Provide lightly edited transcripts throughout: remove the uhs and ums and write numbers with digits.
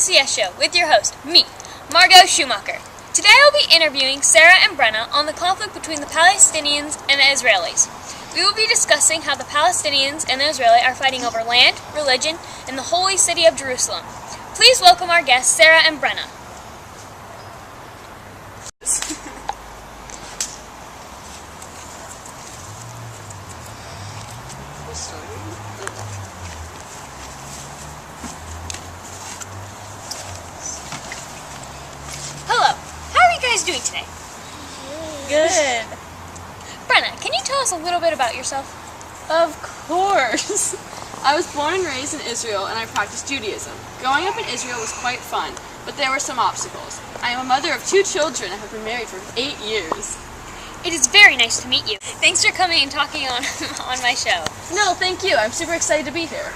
MCS show with your host, me, Margaux Schumacher. Today I'll be interviewing Sarah and Brenna on the conflict between the Palestinians and the Israelis. We will be discussing how the Palestinians and the Israeli are fighting over land, religion, and the holy city of Jerusalem. Please welcome our guests, Sarah and Brenna. Hello. How are you guys doing today? Good. Brenna, can you tell us a little bit about yourself? Of course. I was born and raised in Israel and I practiced Judaism. Growing up in Israel was quite fun, but there were some obstacles. I am a mother of 2 children and have been married for 8 years. It is very nice to meet you. Thanks for coming and talking on my show. No, thank you. I'm super excited to be here.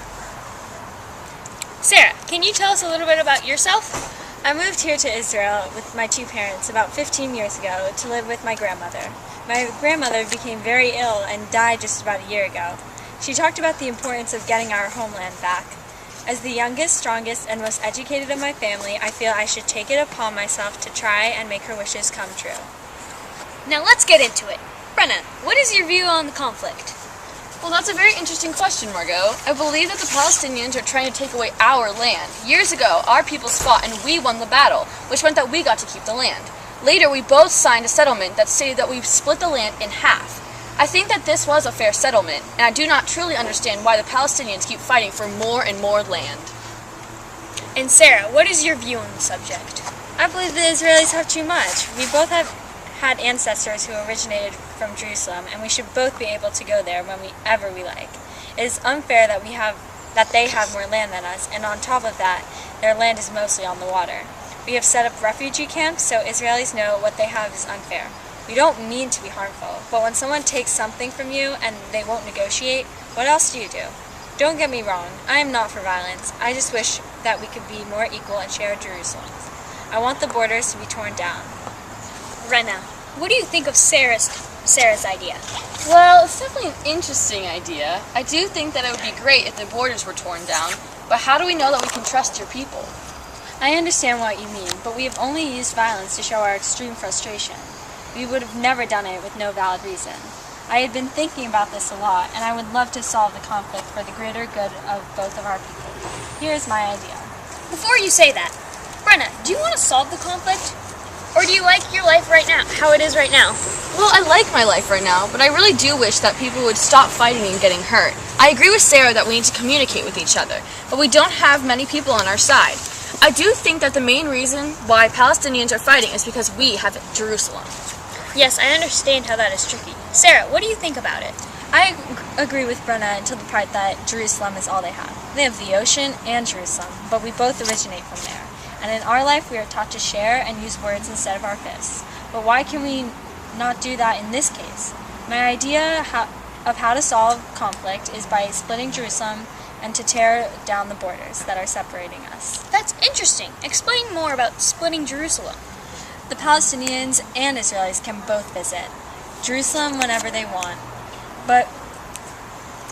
Sarah, can you tell us a little bit about yourself? I moved here to Israel with my 2 parents about 15 years ago to live with my grandmother. My grandmother became very ill and died just about a year ago. She talked about the importance of getting our homeland back. As the youngest, strongest, and most educated of my family, I feel I should take it upon myself to try and make her wishes come true. Now let's get into it. Brenna, what is your view on the conflict? Well, that's a very interesting question, Margaux. I believe that the Palestinians are trying to take away our land. Years ago, our peoples fought and we won the battle, which meant that we got to keep the land. Later, we both signed a settlement that stated that we split the land in half. I think that this was a fair settlement, and I do not truly understand why the Palestinians keep fighting for more and more land. And Sarah, what is your view on the subject? I believe the Israelis have too much. We both have had ancestors who originated from Jerusalem, and we should both be able to go there whenever we like. It is unfair that they have more land than us, and on top of that, their land is mostly on the water. We have set up refugee camps, so Israelis know what they have is unfair. We don't mean to be harmful, but when someone takes something from you and they won't negotiate, what else do you do? Don't get me wrong, I am not for violence. I just wish that we could be more equal and share Jerusalem. I want the borders to be torn down. Brenna, what do you think of Sarah's idea? Well, it's definitely an interesting idea. I do think that it would be great if the borders were torn down, but how do we know that we can trust your people? I understand what you mean, but we have only used violence to show our extreme frustration. We would have never done it with no valid reason. I had been thinking about this a lot, and I would love to solve the conflict for the greater good of both of our people. Here is my idea. Before you say that, Brenna, do you want to solve the conflict? Or do you like your life right now, how it is right now? Well, I like my life right now, but I really do wish that people would stop fighting and getting hurt. I agree with Sarah that we need to communicate with each other, but we don't have many people on our side. I do think that the main reason why Palestinians are fighting is because we have Jerusalem. Yes, I understand how that is tricky. Sarah, what do you think about it? I agree with Brenna until the part that Jerusalem is all they have. They have the ocean and Jerusalem, but we both originate from there. And in our life, we are taught to share and use words instead of our fists. But why can we not do that in this case? My idea of how to solve conflict is by splitting Jerusalem and to tear down the borders that are separating us. That's interesting. Explain more about splitting Jerusalem. The Palestinians and Israelis can both visit Jerusalem whenever they want. But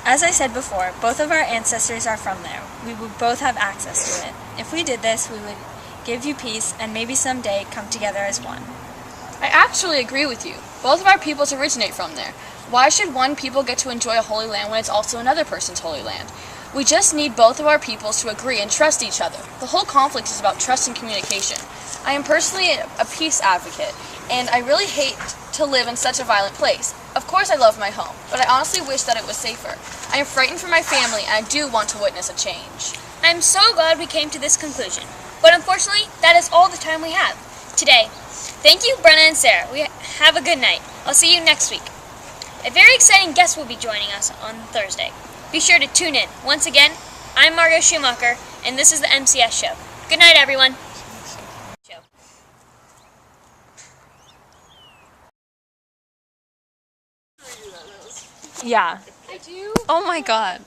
as I said before, both of our ancestors are from there. We would both have access to it. If we did this, we would give you peace and maybe someday come together as one. I actually agree with you. Both of our peoples originate from there. Why should one people get to enjoy a holy land when it's also another person's holy land? We just need both of our peoples to agree and trust each other. The whole conflict is about trust and communication. I am personally a peace advocate, and I really hate to live in such a violent place. Of course I love my home, but I honestly wish that it was safer. I am frightened for my family, and I do want to witness a change. I am so glad we came to this conclusion, but unfortunately, that is all the time we have today. Thank you, Brenna and Sarah. Have a good night. I'll see you next week. A very exciting guest will be joining us on Thursday. Be sure to tune in. Once again, I'm Margaux Schumacher, and this is the MCS show. Good night, everyone. Yeah. I do. Oh my God.